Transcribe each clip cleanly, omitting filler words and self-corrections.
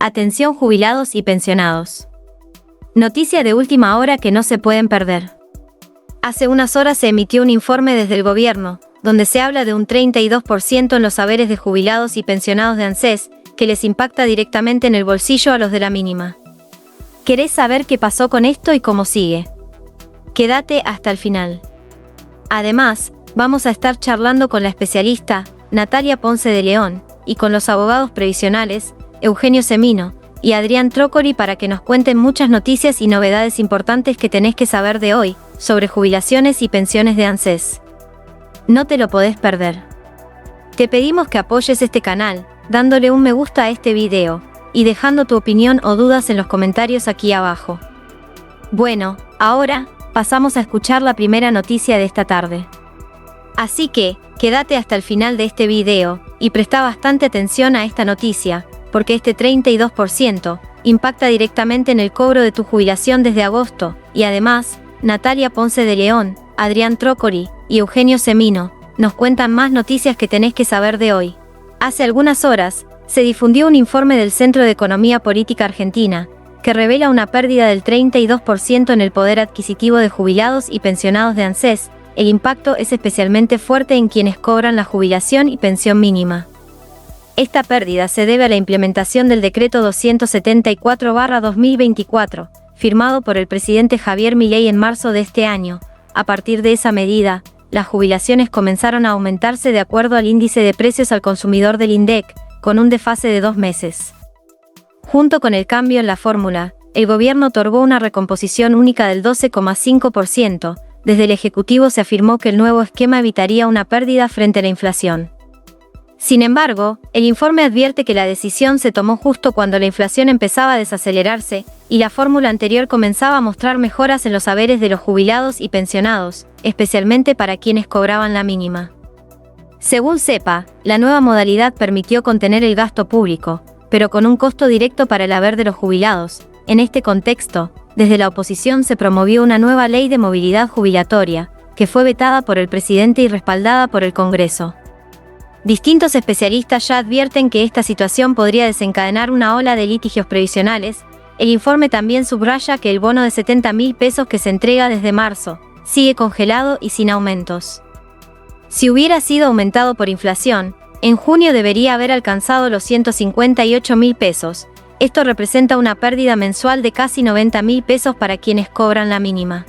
Atención jubilados y pensionados. Noticia de última hora que no se pueden perder. Hace unas horas se emitió un informe desde el gobierno, donde se habla de un 32% en los haberes de jubilados y pensionados de ANSES, que les impacta directamente en el bolsillo a los de la mínima. ¿Querés saber qué pasó con esto y cómo sigue? Quédate hasta el final. Además, vamos a estar charlando con la especialista, Natalia Ponce de León, y con los abogados previsionales, Eugenio Semino y Adrián Trócoli, para que nos cuenten muchas noticias y novedades importantes que tenés que saber de hoy, sobre jubilaciones y pensiones de ANSES. No te lo podés perder. Te pedimos que apoyes este canal, dándole un me gusta a este video, y dejando tu opinión o dudas en los comentarios aquí abajo. Bueno, ahora, pasamos a escuchar la primera noticia de esta tarde. Así que, quédate hasta el final de este video, y presta bastante atención a esta noticia, porque este 32% impacta directamente en el cobro de tu jubilación desde agosto, y además, Natalia Ponce de León, Adrián Trócoli y Eugenio Semino nos cuentan más noticias que tenés que saber de hoy. Hace algunas horas, se difundió un informe del Centro de Economía Política Argentina, que revela una pérdida del 32% en el poder adquisitivo de jubilados y pensionados de ANSES. El impacto es especialmente fuerte en quienes cobran la jubilación y pensión mínima. Esta pérdida se debe a la implementación del Decreto 274/2024, firmado por el presidente Javier Milei en marzo de este año. A partir de esa medida, las jubilaciones comenzaron a aumentarse de acuerdo al índice de precios al consumidor del INDEC, con un desfase de 2 meses. Junto con el cambio en la fórmula, el gobierno otorgó una recomposición única del 12,5%. Desde el Ejecutivo se afirmó que el nuevo esquema evitaría una pérdida frente a la inflación. Sin embargo, el informe advierte que la decisión se tomó justo cuando la inflación empezaba a desacelerarse, y la fórmula anterior comenzaba a mostrar mejoras en los haberes de los jubilados y pensionados, especialmente para quienes cobraban la mínima. Según CEPA, la nueva modalidad permitió contener el gasto público, pero con un costo directo para el haber de los jubilados. En este contexto, desde la oposición se promovió una nueva ley de movilidad jubilatoria, que fue vetada por el presidente y respaldada por el Congreso. Distintos especialistas ya advierten que esta situación podría desencadenar una ola de litigios previsionales. El informe también subraya que el bono de 70.000 pesos que se entrega desde marzo sigue congelado y sin aumentos. Si hubiera sido aumentado por inflación, en junio debería haber alcanzado los 158.000 pesos. Esto representa una pérdida mensual de casi 90.000 pesos para quienes cobran la mínima.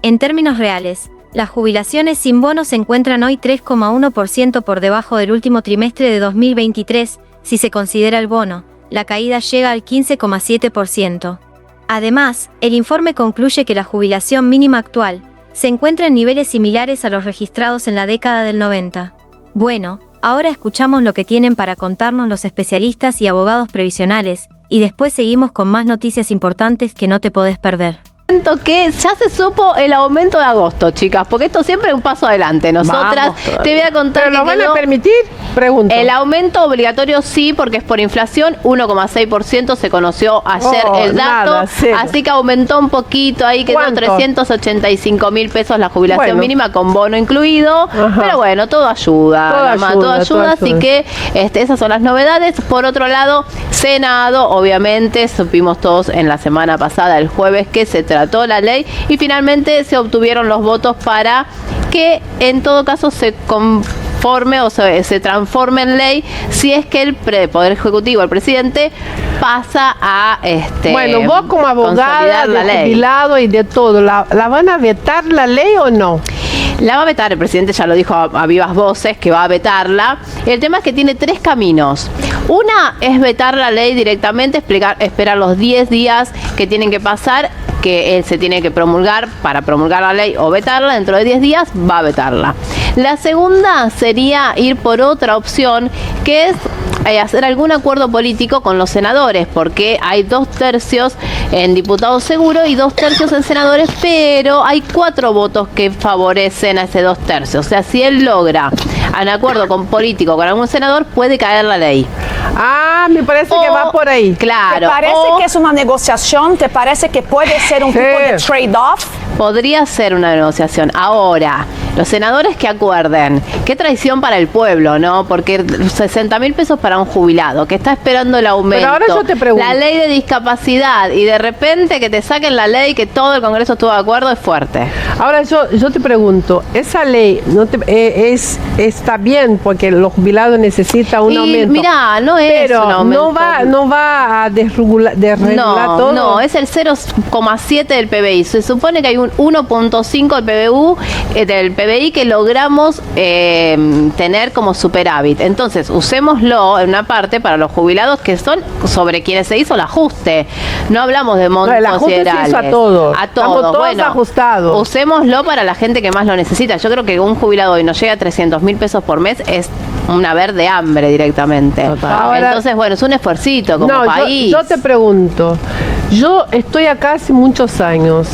En términos reales, las jubilaciones sin bono se encuentran hoy 3,1% por debajo del último trimestre de 2023, si se considera el bono. La caída llega al 15,7%. Además, el informe concluye que la jubilación mínima actual se encuentra en niveles similares a los registrados en la década del 90. Bueno, ahora escuchamos lo que tienen para contarnos los especialistas y abogados previsionales, y después seguimos con más noticias importantes que no te podés perder. Que ya se supo el aumento de agosto, chicas, porque esto siempre es un paso adelante. Nosotras te voy a contar. ¿Pero lo van a permitir? Pregunto. El aumento obligatorio sí, porque es por inflación, 1,6% se conoció ayer el dato, nada, así que aumentó un poquito, ahí quedó 385.000 pesos la jubilación mínima con bono incluido. Ajá. Pero bueno, todo ayuda, todo ayuda, así que esas son las novedades. Por otro lado, Senado, obviamente, supimos todos en la semana pasada, el jueves, que se trató la ley y finalmente se obtuvieron los votos para que en todo caso se conforme o se transforme en ley si es que el Poder Ejecutivo, el presidente, pasa a bueno, vos como abogada de jubilado y de todo, ¿la van a vetar la ley o no? La va a vetar, el presidente ya lo dijo a vivas voces que va a vetarla. El tema es que tiene 3 caminos. Una es vetar la ley directamente, esperar los 10 días que tienen que pasar, que él se tiene que promulgar para promulgar la ley o vetarla. Dentro de 10 días va a vetarla. La segunda sería ir por otra opción, que es hacer algún acuerdo político con los senadores, porque hay 2/3 en diputados seguro y 2/3 en senadores, pero hay 4 votos que favorecen a ese 2/3. O sea, si él logra un acuerdo político con algún senador, puede caer la ley. Ah, me parece que va por ahí. Claro. ¿Te parece que es una negociación? ¿Te parece que puede ser un tipo de trade-off? Podría ser una negociación. Ahora, Los senadores que acuerden, qué traición para el pueblo, ¿no? Porque 60.000 pesos para un jubilado que está esperando el aumento. Pero ahora yo te pregunto. La ley de discapacidad y de repente que te saquen la ley que todo el Congreso estuvo de acuerdo es fuerte. Ahora yo te pregunto, esa ley está bien porque los jubilados necesitan un aumento. Mirá, no es pero un aumento. no va a desregular todo. No, es el 0,7 del PBI. Se supone que hay un 1,5 del PBI que logramos tener como superávit. Entonces, usémoslo en una parte para los jubilados que son sobre quienes se hizo el ajuste. No hablamos de montos el ajuste se hizo a todos. A todos. Estamos todos ajustados. Usémoslo para la gente que más lo necesita. Yo creo que un jubilado hoy no llega a 300.000 pesos por mes es un haber de hambre directamente. Ahora, entonces, bueno, es un esfuercito como país. Yo te pregunto, yo estoy acá hace muchos años,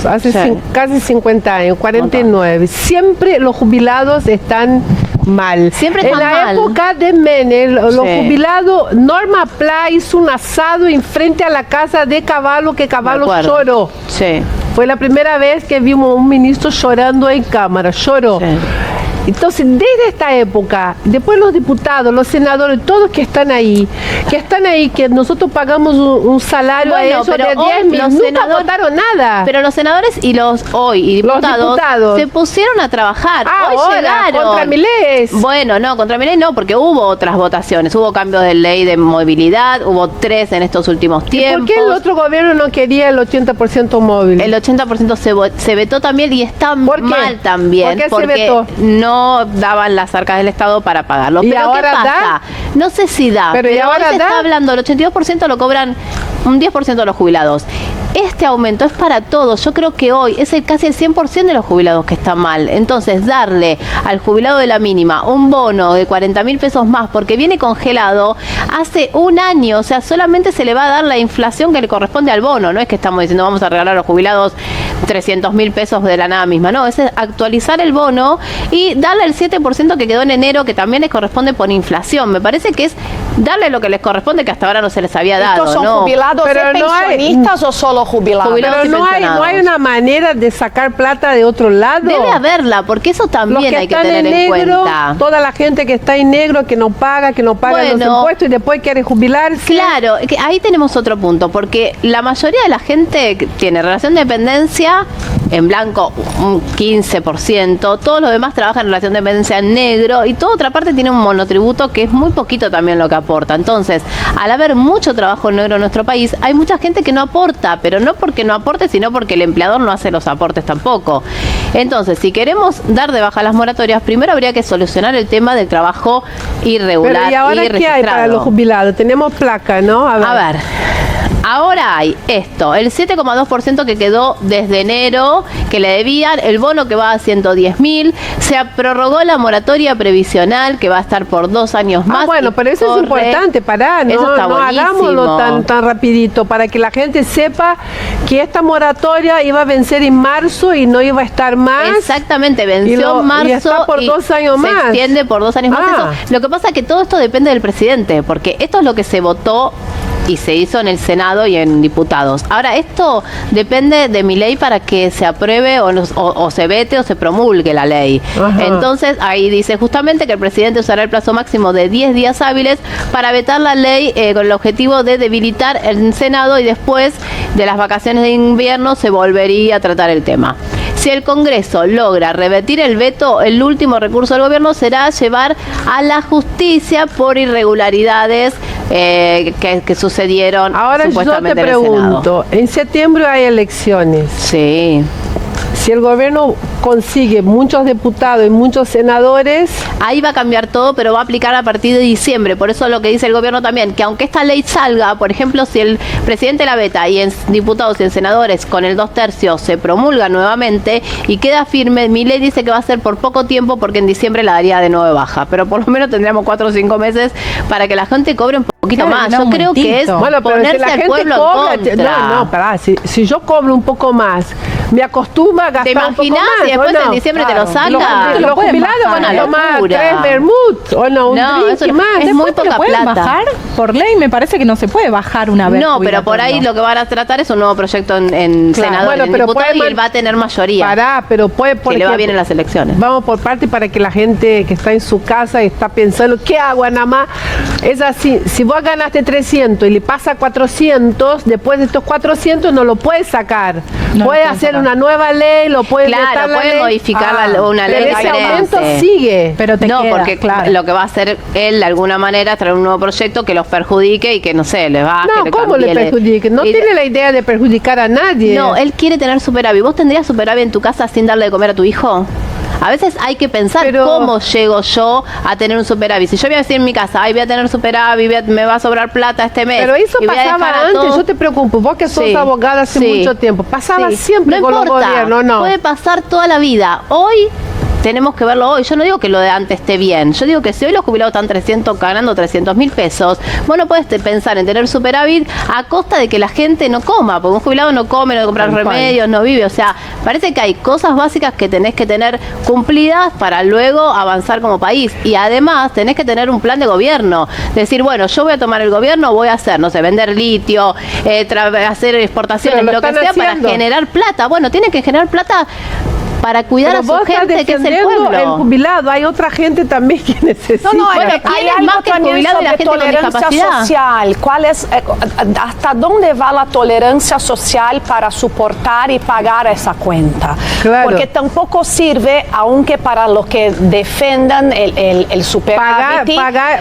casi 50 años, 49. Siempre los jubilados están mal. Siempre están mal. En la época de Menem, los jubilados, Norma Pla hizo un asado enfrente a la casa de Cavallo, que Cavallo lloró. Sí. Fue la primera vez que vimos un ministro llorando en cámara, lloró. Sí. Entonces, desde esta época, después los diputados, los senadores, todos que están ahí, que nosotros pagamos un salario a ellos de 10.000, nunca votaron nada. Pero los senadores y los diputados se pusieron a trabajar. Hoy llegaron. Contra Milei. Bueno, no, contra Milei no, porque hubo otras votaciones, hubo cambios de ley de movilidad, hubo 3 en estos últimos tiempos. ¿Por qué el otro gobierno no quería el 80% móvil? El 80% se vetó también y está mal también. ¿Por qué porque se vetó? No daban las arcas del Estado para pagarlo. ¿Y pero ahora ¿qué pasa? da? No sé si da, pero ahora se está hablando, el 82% lo cobran un 10% de los jubilados. Este aumento es para todos. Yo creo que hoy es casi el 100% de los jubilados que está mal. Entonces, darle al jubilado de la mínima un bono de 40.000 pesos más porque viene congelado hace un año. O sea, solamente se le va a dar la inflación que le corresponde al bono. No es que estamos diciendo vamos a regalar a los jubilados 300.000 pesos de la nada misma. No, es actualizar el bono y darle el 7% que quedó en enero, que también les corresponde por inflación. Me parece que es darle lo que les corresponde, que hasta ahora no se les había dado. ¿Estos son jubilados pensionistas o solo jubilados? Pero no hay una manera de sacar plata de otro lado. Debe haberla, porque eso también hay que tener en cuenta. Toda la gente que está en negro, que no paga los impuestos y después quiere jubilarse. Claro, que ahí tenemos otro punto, porque la mayoría de la gente que tiene relación de dependencia en blanco un 15%, todos los demás trabajan en relación de dependencia en negro y toda otra parte tiene un monotributo que es muy poquito también lo que aporta. Entonces, al haber mucho trabajo negro en nuestro país, hay mucha gente que no aporta, pero no porque no aporte, sino porque el empleador no hace los aportes tampoco. Entonces, si queremos dar de baja las moratorias, primero habría que solucionar el tema del trabajo irregular. Pero ¿y ahora qué hay para los jubilados? Tenemos placa, ¿no? A ver. Ahora hay esto, el 7,2% que quedó desde enero, que le debían, el bono que va a 110.000, se prorrogó la moratoria previsional que va a estar por 2 años más. Bueno, pero eso es importante, no hagámoslo tan rapidito, para que la gente sepa que esta moratoria iba a vencer en marzo y no iba a estar más. Exactamente, venció en marzo y está por 2 años más. Se extiende por 2 años más. Eso. Lo que pasa es que todo esto depende del presidente, porque esto es lo que se votó y se hizo en el Senado y en diputados. Ahora, esto depende de mi ley para que se apruebe o se vete o se promulgue la ley. Ajá. Entonces, ahí dice justamente que el presidente usará el plazo máximo de 10 días hábiles para vetar la ley con el objetivo de debilitar el Senado y después de las vacaciones de invierno se volvería a tratar el tema. Si el Congreso logra revertir el veto, el último recurso del gobierno será llevar a la justicia por irregularidades que sucedieron. Ahora supuestamente yo te pregunto, en septiembre hay elecciones. Sí. Si el gobierno consigue muchos diputados y muchos senadores, ahí va a cambiar todo, pero va a aplicar a partir de diciembre. Por eso lo que dice el gobierno también, que aunque esta ley salga, por ejemplo, si el presidente la veta y en diputados y en senadores con el 2/3 se promulga nuevamente y queda firme, mi ley dice que va a ser por poco tiempo porque en diciembre la daría de nuevo de baja. Pero por lo menos tendríamos 4 o 5 meses para que la gente cobre un poquito más. Yo creo que es bueno, pero ponerse si la al gente pueblo cobra, en contra. pará, si yo cobro un poco más, me acostumbro a gastar ¿Te un poco imaginas más, y después ¿o no? en diciembre te lo saca? Los jubilados van a tomar 3 vermut o no, un drink eso más. es muy ¿Te lo poca pueden plata. bajar? Por ley me parece que no se puede bajar una vez. No, pero por ahí lo que van a tratar es un nuevo proyecto en senadores, Bueno, en pero diputados, y puede él va a tener mayoría. Pero puede, por que le va ejemplo, bien en las elecciones. Vamos por parte para que la gente que está en su casa y está pensando, ¿qué hago, nada más? Es así, si vos ganaste 300 y le pasa 400, después de estos 400 no lo puedes sacar. Puede hacer una nueva ley, lo puede Claro, puede modificar una ley pero ese aumento diferente. sigue. Pero te No, queda, porque claro. lo que va a hacer él de alguna manera es traer un nuevo proyecto que los perjudique y que no sé, les baje. No, ¿cómo le perjudique? No tiene la idea de perjudicar a nadie. No, él quiere tener superávit. ¿Vos tendrías superávit en tu casa sin darle de comer a tu hijo? A veces hay que pensar cómo llego yo a tener un superávit. Si yo voy a decir en mi casa, ay, voy a tener superávit, me va a sobrar plata este mes. Pero eso y voy a pasaba dejar a antes, todos- yo te preocupo, vos que sos Sí, abogada hace sí, mucho tiempo, pasaba sí. siempre No con los importa, gobiernos, ¿no? puede pasar toda la vida. Hoy tenemos que verlo hoy. Yo no digo que lo de antes esté bien. Yo digo que si hoy los jubilados están ganando 300.000 pesos, vos no puedes pensar en tener superávit a costa de que la gente no coma, porque un jubilado no come, no compra remedios, no vive. O sea, parece que hay cosas básicas que tenés que tener cumplidas para luego avanzar como país. Y además tenés que tener un plan de gobierno. Decir, bueno, yo voy a tomar el gobierno, voy a hacer, no sé, vender litio, hacer exportaciones, Pero lo que están sea haciendo. para generar plata. Bueno, tienen que generar plata para cuidar Pero a su vos estás gente, que es el defendiendo pueblo. el jubilado, hay otra gente también que necesita. No, Bueno, hay ¿quién es algo más que el también jubilado y la sobre gente con tolerancia discapacidad? social. ¿Cuál es, hasta dónde va la tolerancia social para soportar y pagar esa cuenta? Claro. Porque tampoco sirve, aunque para los que defendan el superávit, pagar.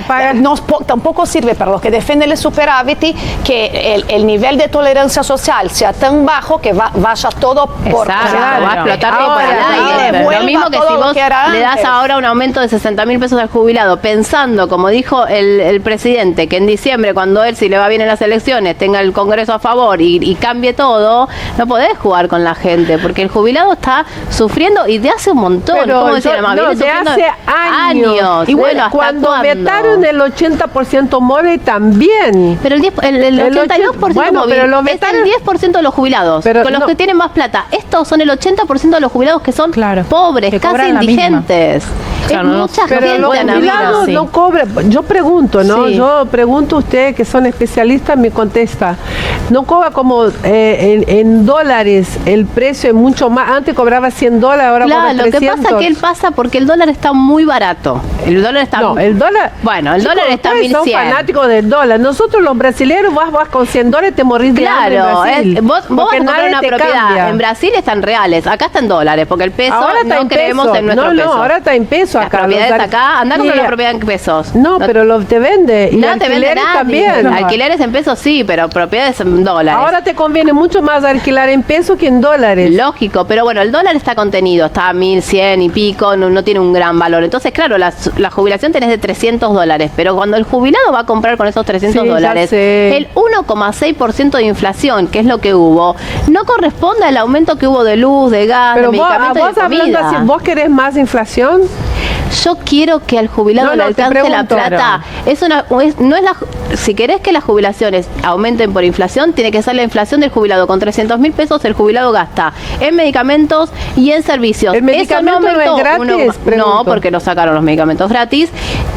tampoco sirve para los que defienden el superávit que el nivel de tolerancia social sea tan bajo que vaya todo por Exacto, va a explotar todo Ahora, por el aire. devuelva Lo mismo que todo si lo vos que era le das antes. ahora un aumento de 60.000 pesos al jubilado, pensando, como dijo el presidente, que en diciembre, cuando él, si le va bien en las elecciones, tenga el Congreso a favor y cambie todo, no podés jugar con la gente, porque el jubilado está sufriendo y de hace un montón. Pero ¿Cómo decir, además? no, Viene de sufriendo hace años. Y bueno, ¿hasta cuando cuándo? vetaron el 80% móvil también. Pero el 82% bueno, móvil pero lo es vetaron- el 10% de los jubilados, Pero con los no- que tienen más plata. Estos son el 80% de los jubilados que son Claro, pobres, que casi cobran la misma. indigentes. Claro, es no, mucha Pero gente, los Ana jubilados María. no cobran. Yo pregunto, ¿no? Sí. Yo pregunto a ustedes que son especialistas, me contesta. No cobra como en dólares, el precio es mucho más. Antes cobraba $100, ahora Claro, cobra lo que 300. pasa es que él pasa porque el dólar está muy barato. El dólar está No, el dólar. Bueno, el Chicos, dólar está ustedes son 1.100. fanáticos del dólar. Nosotros los brasileños vas con $100 te morís de hambre en Claro, Brasil. vos vas a Porque comprar nadie una te propiedad. cambia. En Brasil están reales, acá está en dólares, porque el peso Ahora está no en creemos peso. en nuestro No, peso. ahora está en peso Las acá. propiedades Los acá, andá con Sí. una propiedad en pesos. No, pero te vende. Y no te vende alquileres nadie. también. Alquileres en pesos sí, pero propiedades en dólares. Ahora te conviene mucho más alquilar en pesos que en dólares. Lógico, pero bueno, el dólar está contenido, está a 1.100 y pico, no tiene un gran valor. Entonces, claro, la jubilación tenés de $300, pero cuando el jubilado va a comprar con esos $300, Sí, ya sé. el 1,6% de inflación, que es lo que hubo, no corresponde al aumento que hubo de luz, de gas, Pero de vos, medicamentos y vos de hablando comida. así, ¿vos querés más inflación? Yo quiero que al jubilado No, le no, te alcance la pregunto. plata. Si querés que las jubilaciones aumenten por inflación, tiene que ser la inflación del jubilado. Con 300.000 pesos el jubilado gasta en medicamentos y en servicios. ¿El medicamento no es aumentó gratis? No, Pregunto. porque no sacaron los medicamentos gratis.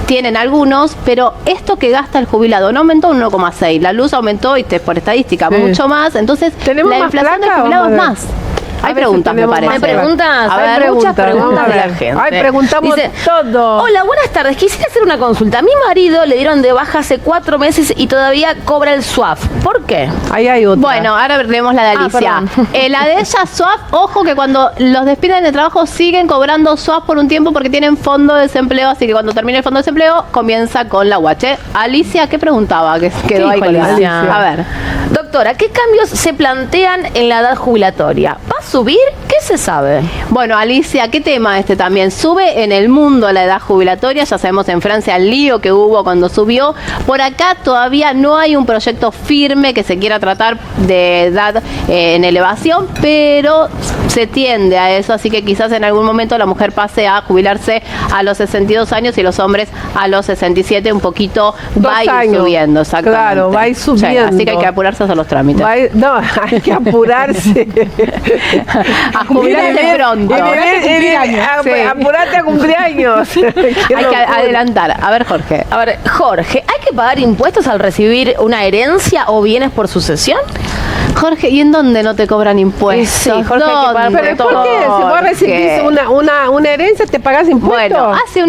Tienen algunos, pero esto que gasta el jubilado no aumentó un 1,6. La luz aumentó, y por estadística, Sí. mucho más. Entonces, ¿Tenemos la más inflación placa? del jubilado es Vamos a ver. más. A Hay ver si preguntas, me tenemos parece. más Hay preguntas, A ver, hay muchas preguntas vamos a de la ver. gente. Ay, preguntamos todo. Hola, buenas tardes. Quisiera hacer una consulta. A mi marido le dieron de baja hace 4 meses y todavía cobra el SUAF. ¿Por qué? Ahí hay otra. Bueno, ahora leemos la de Alicia. perdón. La de ella, SUAF, ojo que cuando los despiden de trabajo siguen cobrando SUAF por un tiempo porque tienen fondo de desempleo, así que cuando termine el fondo de desempleo comienza con la UH. Alicia, ¿qué preguntaba? Que quedó ahí dijo con Alicia? A ver. Doctora, ¿qué cambios se plantean en la edad jubilatoria? ¿Va a subir? ¿Qué se sabe? Bueno, Alicia, ¿qué tema este también? Sube en el mundo la edad jubilatoria, ya sabemos en Francia el lío que hubo cuando subió. Por acá todavía no hay un proyecto firme que se quiera tratar de edad en elevación, pero se tiende a eso, así que quizás en algún momento la mujer pase a jubilarse a los 62 años y los hombres a los 67, un poquito va a ir años. subiendo, exactamente. Claro, va a ir Sí, subiendo. así que hay que apurarse a hacer los trámites. No, hay que apurarse. A jubilarte pronto. Apurate a cumpleaños. Hay que adelantar. A ver, Jorge. A ver, Jorge, ¿hay que pagar impuestos al recibir una herencia o bienes por sucesión? Jorge, ¿y en dónde no te cobran impuestos? Sí, Jorge, hay que pagar ¿Pero por qué? Si vos recibís una herencia, ¿te pagás impuestos? Bueno, hace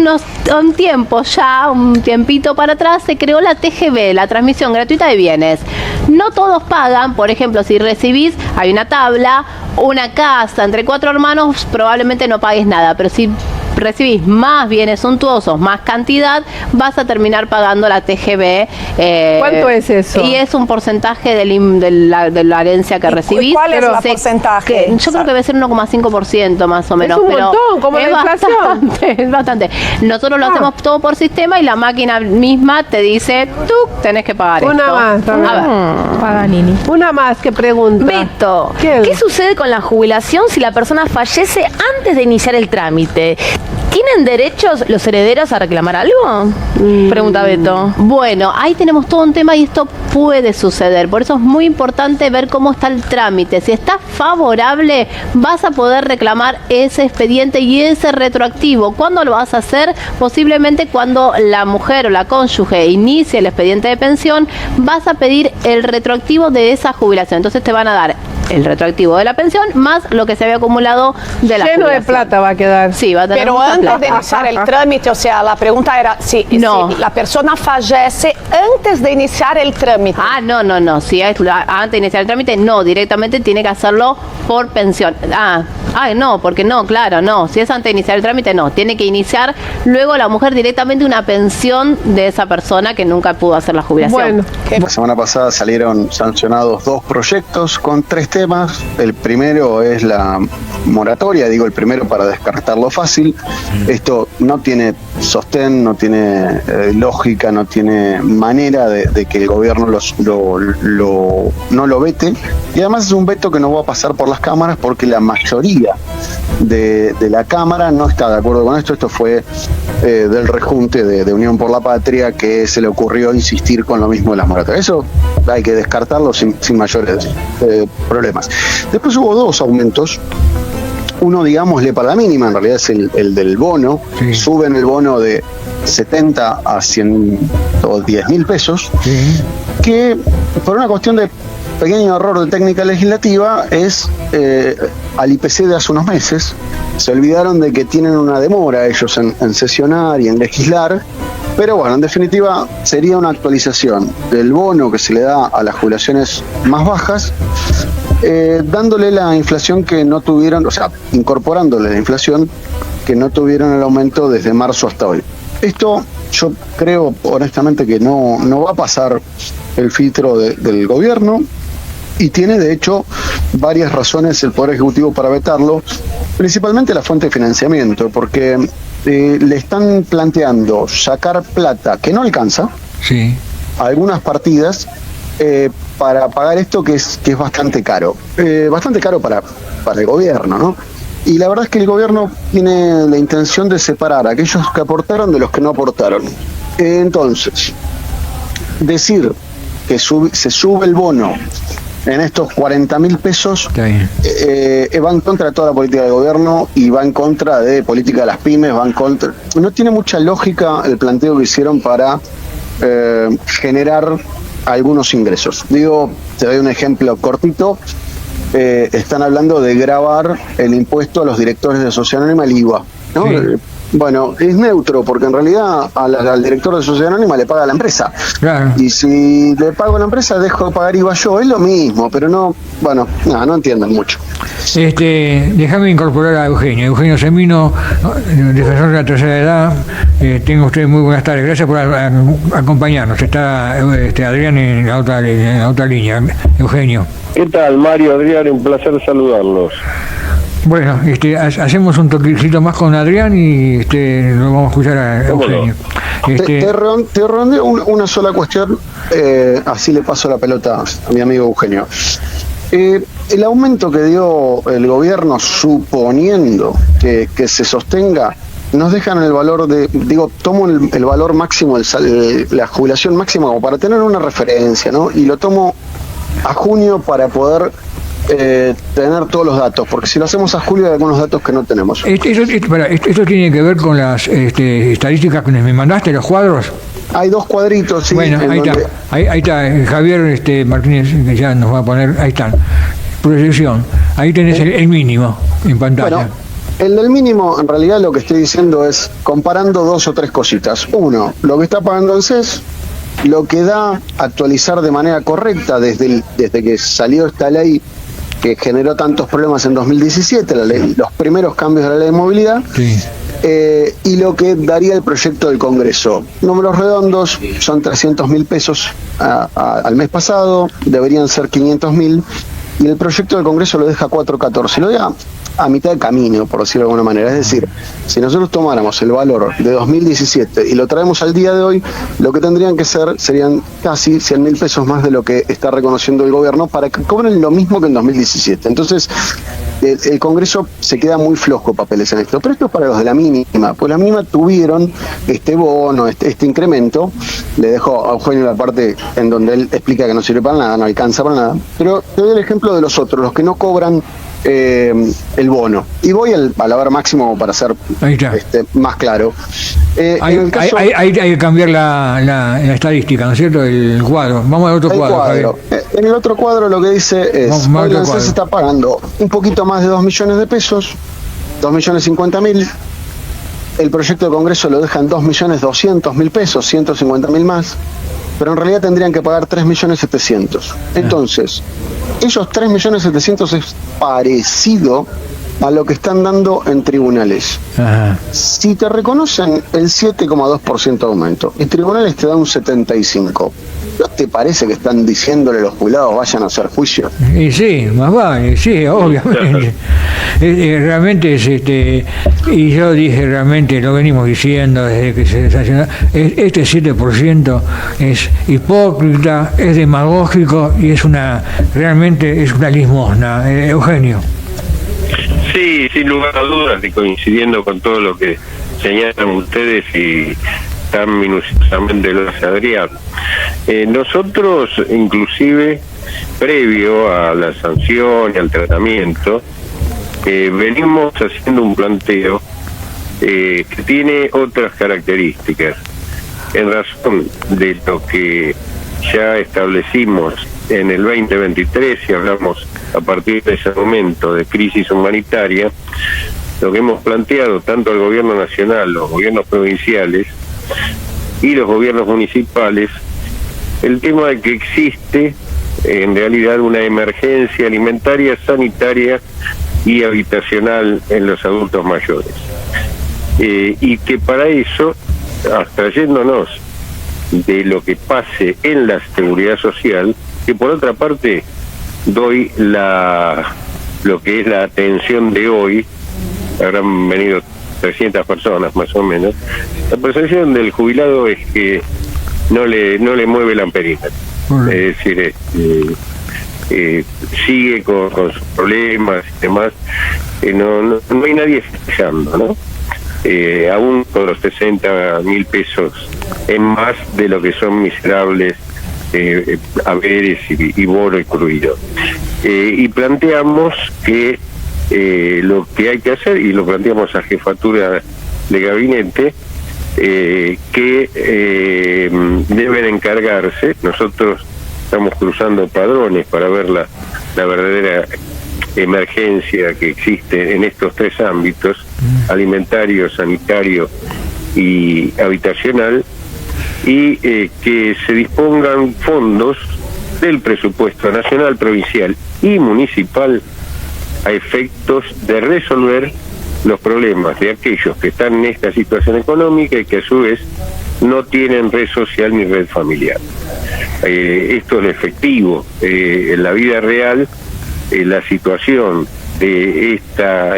un tiempo ya, un tiempito para atrás, se creó la TGB, la transmisión gratuita de bienes. No todos pagan, por ejemplo, si recibís, hay una tabla, una casa entre 4 hermanos, probablemente no pagues nada, pero si recibís más bienes suntuosos, más cantidad, vas a terminar pagando la TGB. ¿Cuánto es eso? Y es un porcentaje de la herencia que recibís. ¿Cuál es el porcentaje? Yo creo que debe ser 1,5% más o menos. Es un pero montón, como la inflación. Es bastante. Nosotros lo hacemos todo por sistema y la máquina misma te dice, tú tenés que pagar Una esto. más. A ver. Paganini. Una más que pregunta. Beto, ¿qué sucede con la jubilación si la persona fallece antes de iniciar el trámite? ¿Tienen derechos los herederos a reclamar algo? Pregunta Beto. Bueno, ahí tenemos todo un tema y esto puede suceder. Por eso es muy importante ver cómo está el trámite. Si está favorable, vas a poder reclamar ese expediente y ese retroactivo. ¿Cuándo lo vas a hacer? Posiblemente cuando la mujer o la cónyuge inicie el expediente de pensión, vas a pedir el retroactivo de esa jubilación. Entonces te van a dar el retroactivo de la pensión más lo que se había acumulado de la Lleno jubilación. de plata va a quedar. Sí, va a tener Pero mucha antes plata. de iniciar el trámite, o sea, la pregunta era si la persona fallece antes de iniciar el trámite. Ah, no. Si es antes de iniciar el trámite, no, directamente tiene que hacerlo por pensión. No, porque no, claro, no. Si es antes de iniciar el trámite, no. Tiene que iniciar luego la mujer directamente una pensión de esa persona que nunca pudo hacer la jubilación. Bueno, La semana pasada salieron sancionados 2 proyectos con 3 temas. El primero es la moratoria, digo el primero para descartarlo fácil. Esto no tiene sostén, no tiene lógica, no tiene manera de que el gobierno no lo vete. Y además es un veto que no va a pasar por las cámaras porque la mayoría de la Cámara no está de acuerdo con esto. Esto fue del rejunte de Unión por la Patria que se le ocurrió insistir con lo mismo de las moratorias. Eso hay que descartarlo sin mayores problemas. Después hubo 2 aumentos. Uno, digámosle, para la mínima, en realidad es el del bono. Sí. Suben el bono de 70 a 110.000 pesos, sí. Que por una cuestión de pequeño error de técnica legislativa es al IPC de hace unos meses. Se olvidaron de que tienen una demora ellos en sesionar y en legislar, pero bueno, en definitiva sería una actualización del bono que se le da a las jubilaciones más bajas, dándole la inflación que no tuvieron, o sea, incorporándole la inflación que no tuvieron el aumento desde marzo hasta hoy. Esto yo creo honestamente que no va a pasar el filtro del gobierno y tiene de hecho varias razones el Poder Ejecutivo para vetarlo, principalmente la fuente de financiamiento, porque le están planteando sacar plata que no alcanza, sí, a algunas partidas para pagar esto que es bastante caro para el gobierno, ¿no? Y la verdad es que el gobierno tiene la intención de separar a aquellos que aportaron de los que no aportaron. Entonces, decir que se sube el bono en estos 40.000 pesos va en contra de toda la política del gobierno y va en contra de política de las pymes, va en contra. No tiene mucha lógica el planteo que hicieron para generar algunos ingresos. Digo, te doy un ejemplo cortito. Están hablando de gravar el impuesto a los directores de sociedad anónima, el IVA, ¿no? Sí. Bueno, es neutro porque en realidad al director de sociedad anónima le paga la empresa. Claro. Y si le pago a la empresa, dejo de pagar IVA yo, es lo mismo, pero no entienden mucho. Déjame incorporar a Eugenio. Eugenio Semino, defensor de la tercera edad. Tengo usted muy buenas tardes. Gracias por acompañarnos. Está Adrián en la otra línea. Eugenio. ¿Qué tal, Mario, Adrián? Un placer saludarlos. Bueno, hacemos un toquecito más con Adrián y lo vamos a escuchar a Eugenio. Te rondeo una sola cuestión, así le paso la pelota a mi amigo Eugenio. El aumento que dio el gobierno, suponiendo que se sostenga, nos dejan el valor tomo el valor máximo, la jubilación máxima como para tener una referencia, ¿no? Y lo tomo a junio para poder tener todos los datos, porque si lo hacemos a julio hay algunos datos que no tenemos. ¿Esto tiene que ver con las estadísticas que me mandaste, los cuadros? Hay 2 cuadritos, sí. Bueno, ahí está, Javier Martínez, que ya nos va a poner, ahí están, proyección, ahí tenés el mínimo en pantalla. Bueno, el del mínimo, en realidad lo que estoy diciendo es comparando 2 o 3 cositas. Uno, lo que está pagando el CES, lo que da actualizar de manera correcta desde que salió esta ley que generó tantos problemas en 2017, los primeros cambios de la ley de movilidad, sí. Y lo que daría el proyecto del Congreso. Números redondos, son 300.000 pesos al mes pasado, deberían ser 500.000, y el proyecto del Congreso lo deja 414, lo deja a mitad de camino, por decirlo de alguna manera. Es decir, si nosotros tomáramos el valor de 2017 y lo traemos al día de hoy, lo que tendrían que ser serían casi 100.000 pesos más de lo que está reconociendo el gobierno para que cobren lo mismo que en 2017. Entonces, el Congreso se queda muy flojo papeles en esto, pero esto es para los de la mínima, pues la mínima tuvieron este bono, este incremento. Le dejo a Eugenio la parte en donde él explica que no sirve para nada, no alcanza para nada, pero te doy el ejemplo de los otros, los que no cobran el bono, y voy al valor máximo para ser más claro. Hay que cambiar la estadística, ¿no es cierto? El cuadro. Vamos al otro cuadro. En el otro cuadro lo que dice es: hoy la ANSES está pagando un poquito más de 2 millones de pesos, 2.050.000. El proyecto de Congreso lo deja en 2.200.000 pesos, 150.000 más, pero en realidad tendrían que pagar 3.700.000. Entonces, esos 3.700.000 es parecido a lo que están dando en tribunales. Ajá. Si te reconocen el 7,2% de aumento y tribunales te dan un 75%, ¿no te parece que están diciéndole a los jubilados vayan a hacer juicio? Y sí, más vale, sí, obviamente. Realmente es y yo dije, realmente lo venimos diciendo desde que se sancionó, este 7% es hipócrita, es demagógico y realmente es una limosna. Eugenio. Sí, sin lugar a dudas, y coincidiendo con todo lo que señalan ustedes y tan minuciosamente lo hace Adrián. Nosotros, inclusive, previo a la sanción y al tratamiento, venimos haciendo un planteo que tiene otras características. En razón de lo que ya establecimos en el 2023, si hablamos a partir de ese momento de crisis humanitaria, lo que hemos planteado tanto al gobierno nacional, los gobiernos provinciales y los gobiernos municipales, el tema de que existe en realidad una emergencia alimentaria, sanitaria y habitacional en los adultos mayores, y que para eso, abstrayéndonos de lo que pase en la seguridad social, que por otra parte doy lo que es la atención de hoy, habrán venido 300 personas más o menos, la percepción del jubilado es que no le mueve la amperina. Es decir, sigue con sus problemas y demás, no hay nadie festejando, ¿no? Aún con los 60.000 pesos en más de lo que son miserables haberes y bono incluido. Y planteamos que lo que hay que hacer, y lo planteamos a jefatura de gabinete, que deben encargarse. Nosotros estamos cruzando padrones para ver la verdadera emergencia que existe en estos 3 ámbitos: alimentario, sanitario y habitacional, y que se dispongan fondos del presupuesto nacional, provincial y municipal a efectos de resolver los problemas de aquellos que están en esta situación económica y que a su vez no tienen red social ni red familiar. Esto es lo efectivo. En la vida real, la situación de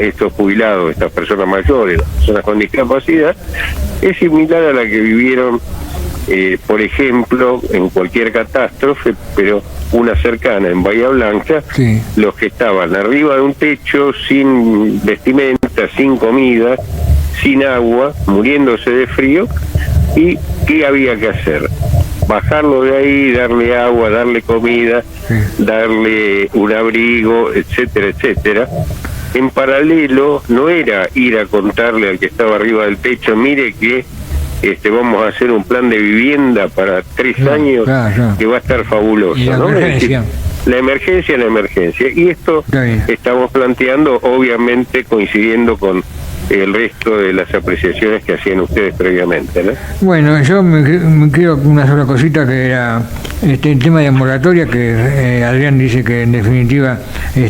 estos jubilados, estas personas mayores, las personas con discapacidad, es similar a la que vivieron, por ejemplo, en cualquier catástrofe, pero una cercana en Bahía Blanca, sí. Los que estaban arriba de un techo, sin vestimenta, sin comida, sin agua, muriéndose de frío. ¿Y qué había que hacer? bajarlo de ahí, darle agua, darle comida, darle un abrigo, etcétera, etcétera. En paralelo, no era ir a contarle al que estaba arriba del techo, mire que vamos a hacer un plan de vivienda para 3 años que va a estar fabuloso. Y la emergencia. La emergencia. Y esto estamos planteando, obviamente coincidiendo con el resto de las apreciaciones que hacían ustedes previamente, ¿no? Bueno, yo me quiero una sola cosita, que era el tema de moratoria, que Adrián dice que en definitiva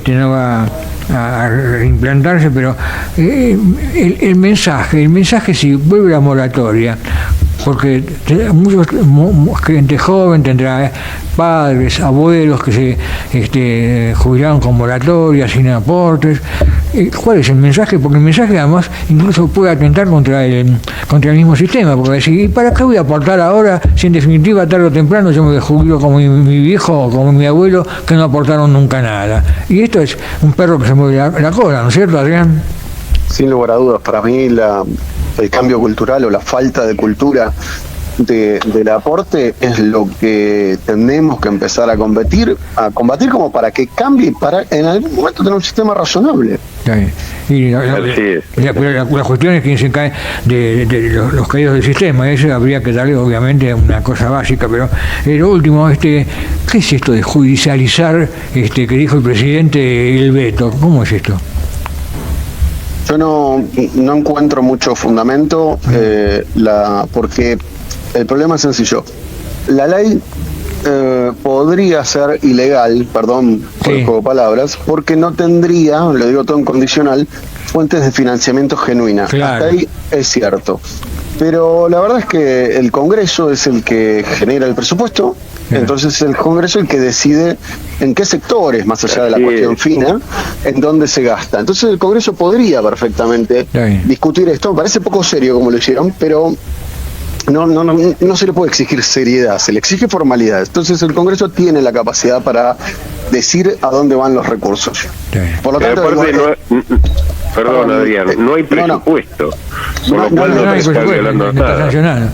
no va a implantarse, pero el mensaje si vuelve la moratoria, porque gente joven tendrá padres, abuelos que se jubilaron con moratoria, sin aportes. ¿Cuál es el mensaje? Porque el mensaje además incluso puede atentar contra el mismo sistema, porque decir, ¿y para qué voy a aportar ahora si en definitiva tarde o temprano yo me jubilo como mi viejo o como mi abuelo, que no aportaron nunca nada? Y esto es un perro que se mueve la cola, ¿no es cierto, Adrián? Sin lugar a dudas, para mí el cambio cultural o la falta de cultura del aporte es lo que tenemos que empezar a combatir como para que cambie, para en algún momento tener un sistema razonable. Y la cuestión es que se cae de los caídos del sistema, eso habría que darle obviamente una cosa básica, pero lo último, ¿qué es esto de judicializar, que dijo el presidente, el veto? ¿Cómo es esto? Yo no encuentro mucho fundamento, porque el problema es sencillo. La ley podría ser ilegal, perdón por el juego de palabras, porque no tendría, lo digo todo en condicional, fuentes de financiamiento genuinas. Claro. Hasta ahí es cierto. Pero la verdad es que el Congreso es el que genera el presupuesto, entonces el Congreso es el que decide en qué sectores, más allá de la cuestión fina, en dónde se gasta. Entonces el Congreso podría perfectamente discutir esto. Me parece poco serio como lo hicieron, pero no se le puede exigir seriedad, se le exige formalidad. Entonces el Congreso tiene la capacidad para decir a dónde van los recursos. Por lo tanto, perdón, Adrián, no hay presupuesto. No hay presupuesto, está sancionado.